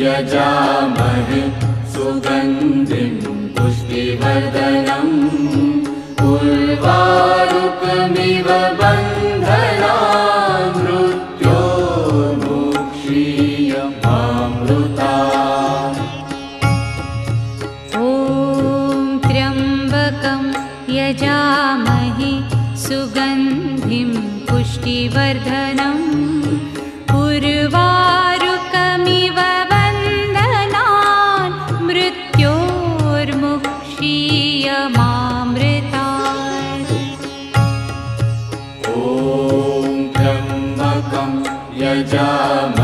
यजामहे सुगन्धिं पुष्टिवर्धनम् उर्वारुकमिव बन्धनान् मृत्योर्मुक्षीयमामृतात्। ॐ त्र्यम्बकं यजामहे सुगन्धिं पुष्टिवर्धनम् उर्वारुकमिव बन्धनान् मृत्योर्मुक्षीयमामृतात्। ॐ त्र्यम्बकं यजामहे